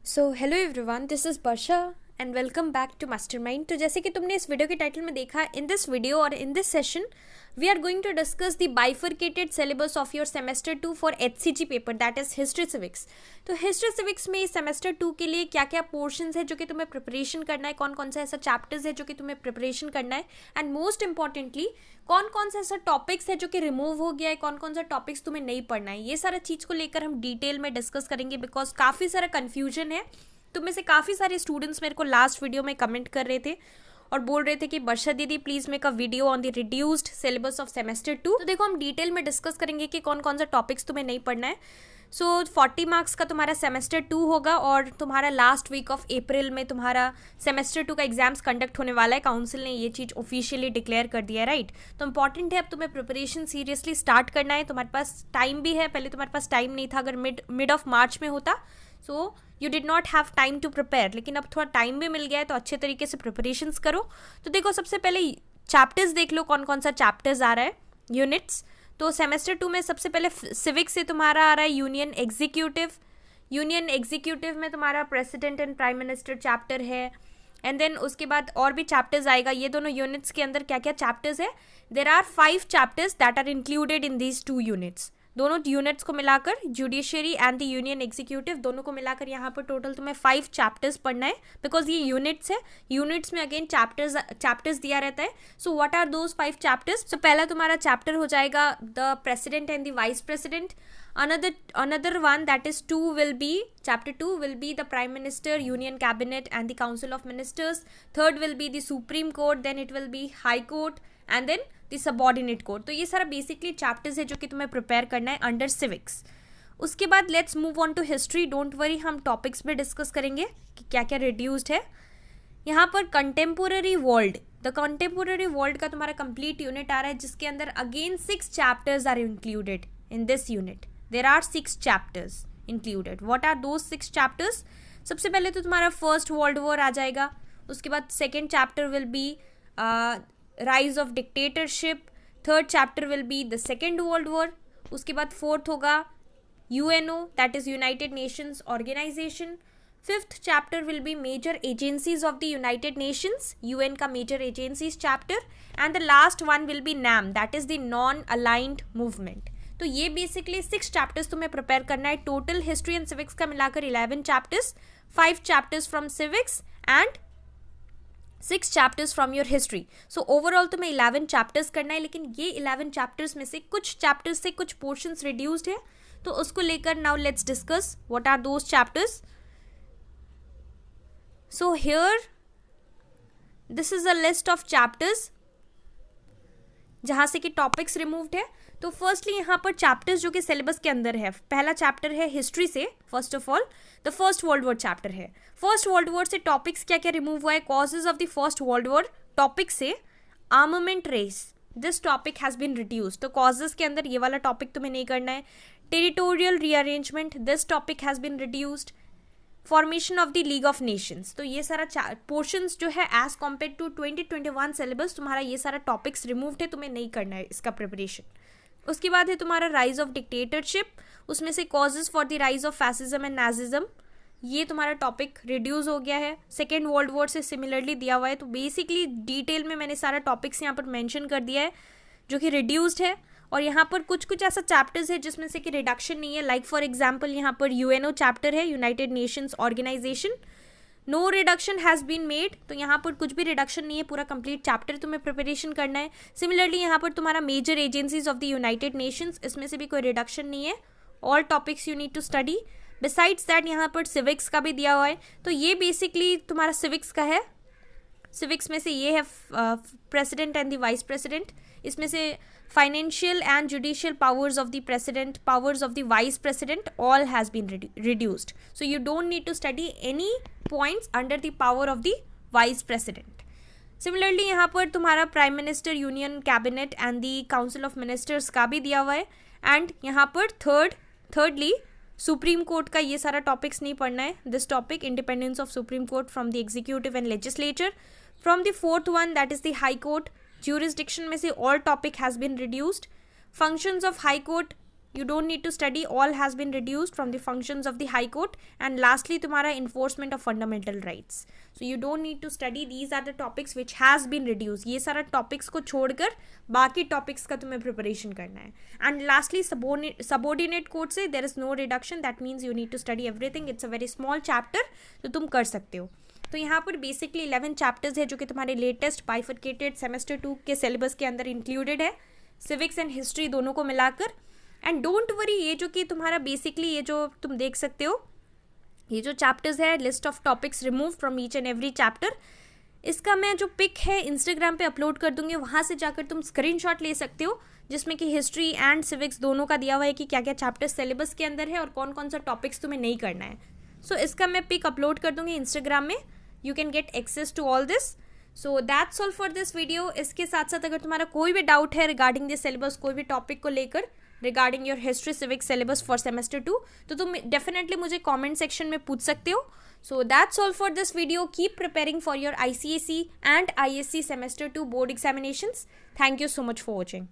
So hello everyone, this is Varsha and welcome back to Mastermind. तो जैसे कि तुमने इस वीडियो के टाइटल में देखा, इन दिस वीडियो और in this session we are going to discuss the bifurcated syllabus of your semester 2 for HCG paper, that is history civics. तो हिस्ट्री सिविक्स में सेमेस्टर 2 के लिए क्या क्या पोर्शंस है जो कि तुम्हें प्रिपरेशन करना है, कौन कौन सा ऐसा चैप्टर्स है जो कि तुम्हें प्रिपरेशन करना है, एंड मोस्ट इंपॉर्टेंटली कौन कौन सा ऐसा टॉपिक्स है जो कि रिमूव हो गया है, कौन कौन सा टॉपिक्स तुम्हें नहीं पढ़ना है। ये सारा चीज़ को लेकर हम डिटेल में डिस्कस करेंगे बिकॉज काफ़ी सारा कन्फ्यूजन है। तुम में से काफ़ी सारे स्टूडेंट्स मेरे को लास्ट वीडियो में कमेंट कर रहे थे और बोल रहे थे कि वर्षा दीदी please make a video on the reduced syllabus of semester 2। तो देखो, हम डिटेल में डिस्कस करेंगे कि कौन कौन सा टॉपिक्स तुम्हें नहीं पढ़ना है। सो 40 मार्क्स का तुम्हारा सेमेस्टर 2 होगा और तुम्हारा लास्ट वीक ऑफ अप्रैल में तुम्हारा सेमेस्टर 2 का एग्जाम्स कंडक्ट होने वाला है। काउंसिल ने ये चीज़ ऑफिशियली डिक्लेयर कर दिया है, राइट। तो इंपॉर्टेंट है अब तुम्हें प्रिपरेशन सीरियसली स्टार्ट करना है। तुम्हारे पास टाइम भी है, पहले तुम्हारे पास टाइम नहीं था। अगर मिड ऑफ मार्च में होता so you did not have time to prepare, लेकिन अब थोड़ा टाइम भी मिल गया है तो अच्छे तरीके से प्रिपरेशंस करो। तो देखो, सबसे पहले चैप्टर्स देख लो, कौन कौन सा चैप्टर्स आ रहा है, यूनिट्स। तो सेमेस्टर 2 में सबसे पहले सिविक्स से तुम्हारा आ रहा है यूनियन एग्जीक्यूटिव। यूनियन एग्जीक्यूटिव में तुम्हारा president and prime minister chapter है, एंड देन उसके बाद और भी चैप्टर्स आएगा। ये दोनों यूनिट्स के अंदर क्या क्या चैप्टर्स है, there are 5 chapters that are included in these 2 units. दोनों यूनिट्स को मिलाकर, judiciary and the union executive दोनों को मिलाकर यहाँ पर टोटल तुम्हें 5 चैप्टर्स पढ़ना है बिकॉज ये यूनिट्स है। यूनिट्स में अगेन चैप्टर्स दिया रहता है। So what are those 5 chapters? So पहला तुम्हारा चैप्टर हो जाएगा the president and the vice president. Another one, that is 2, will be chapter 2 will be the prime minister, union cabinet and the council of ministers. Third will be the supreme court, then it will be high court and then the subordinate court. तो ये सारा basically chapters है जो कि तुम्हें prepare करना है under civics. उसके बाद let's move on to history. Don't worry, हम टॉपिक्स भी डिस्कस करेंगे कि क्या क्या रिड्यूस्ड है। यहाँ पर contemporary world, the contemporary world का तुम्हारा कंप्लीट यूनिट आ रहा है जिसके अंदर again 6 chapters are included in this unit. There are 6 chapters included. What are those 6 chapters? सबसे पहले तो तुम्हारा फर्स्ट वर्ल्ड वॉर आ जाएगा। उसके बाद second chapter will be rise of dictatorship. Third chapter will be the second world war. उसके बाद fourth होगा UNO, that is United Nations organisation. Fifth chapter will be major agencies of the United Nations, UN का major agencies chapter. And the last one will be NAM, that is the non aligned movement. तो ये basically 6 chapters तुम्हें prepare करना है। Total history and civics का मिलाकर 11 chapters, 5 chapters from civics and 6 chapters from your history. So overall तुम्हें 11 chapters करना है, लेकिन ये 11 चैप्टर्स में से कुछ चैप्टर्स से कुछ पोर्शंस रिड्यूस्ड है, तो उसको लेकर now let's discuss what are those chapters. So here this is a list of chapters जहां से कि टॉपिक्स रिमूव्ड है। तो फर्स्टली यहाँ पर चैप्टर्स जो कि सिलेबस के अंदर है, पहला चैप्टर है हिस्ट्री से। First of all the first world war chapter है। फर्स्ट वर्ल्ड वॉर से टॉपिक्स क्या क्या रिमूव हुआ है? Causes of the first world war topic से armament race, this topic has been reduced. तो कॉजेज के अंदर ये वाला टॉपिक तुम्हें नहीं करना है। Territorial rearrangement, this topic has been reduced. Formation of the league of nations, तो ये सारा पोर्शंस जो है एज कम्पेयर टू 2021 सिलेबस तुम्हारा ये सारा टॉपिक्स रिमूव्ड है, तुम्हें नहीं करना है इसका प्रिपरेशन। उसके बाद है तुम्हारा राइज ऑफ डिक्टेटरशिप, उसमें से causes for the rise of fascism and Nazism, ये तुम्हारा टॉपिक रिड्यूस हो गया है। सेकेंड वर्ल्ड वॉर से सिमिलरली दिया हुआ है। तो बेसिकली डिटेल में मैंने सारा टॉपिक्स यहाँ पर मेंशन कर दिया है जो कि रिड्यूस्ड है। और यहाँ पर कुछ कुछ ऐसा चैप्टर्स है जिसमें से कि रिडक्शन नहीं है, लाइक फॉर एग्जाम्पल यहाँ पर UNO चैप्टर है, United Nations organisation, no reduction has been made. तो यहाँ पर कुछ भी रिडक्शन नहीं है, पूरा कंप्लीट चैप्टर तुम्हें प्रिपरेशन करना है। सिमिलरली यहाँ पर तुम्हारा major agencies of the United Nations, इसमें से भी कोई रिडक्शन नहीं है। All topics you need to study. Besides that यहाँ पर सिविक्स का भी दिया हुआ है। तो ये बेसिकली तुम्हारा सिविक्स का है। सिविक्स में से ये है president and the vice president, इसमें से financial and judicial powers of the president, powers of the vice president, all has been reduced. So you don't need to study any points under the power of the vice president. Similarly यहाँ पर तुम्हारा prime minister, union cabinet and the council of ministers का भी दिया हुआ है। And यहाँ पर थर्डली सुप्रीम कोर्ट का ये सारा टॉपिक्स नहीं पढ़ना है। This topic, independence of supreme court from the executive and legislature. From the fourth one, that is the high court, jurisdiction में से all topic has been reduced. Functions of high court, you don't need to study, all has been reduced from the functions of the high court. And lastly तुम्हारा enforcement of fundamental rights, so you don't need to study, these are the topics which has been reduced. ये सारा topics को छोड़कर बाकी topics का तुम्हें preparation करना है. And lastly subordinate court से there is no reduction, that means you need to study everything, it's a very small chapter, तो तुम कर सकते हो. तो यहाँ पर बेसिकली 11 चैप्टर्स है जो कि तुम्हारे लेटेस्ट बाइफरकेटेड सेमेस्टर 2 के सिलेबस के अंदर इंक्लूडेड है, सिविक्स एंड हिस्ट्री दोनों को मिलाकर. एंड डोंट वरी, ये जो कि तुम्हारा बेसिकली ये जो तुम देख सकते हो, ये जो चैप्टर्स है, list of topics remove from each and every chapter, इसका मैं जो पिक है इंस्टाग्राम पे अपलोड कर दूंगी, वहाँ से जाकर तुम स्क्रीनशॉट ले सकते हो, जिसमें कि हिस्ट्री एंड सिविक्स दोनों का दिया हुआ है कि क्या क्या चैप्टर सिलेबस के अंदर है और कौन कौन सा टॉपिक्स तुम्हें नहीं करना है. सो इसका मैं पिक अपलोड कर दूंगी इंस्टाग्राम में, you can get access to all this. So that's all for this video. इसके साथ साथ अगर तुम्हारा कोई भी डाउट है रिगार्डिंग दिस सिलेबस, कोई भी टॉपिक को लेकर regarding your history civics syllabus for semester 2, तो तुम डेफिनेटली मुझे कमेंट सेक्शन में पूछ सकते हो. सो that's all for this video. Keep preparing for your ICSE and ISC semester 2 board examinations. Thank you so much for watching.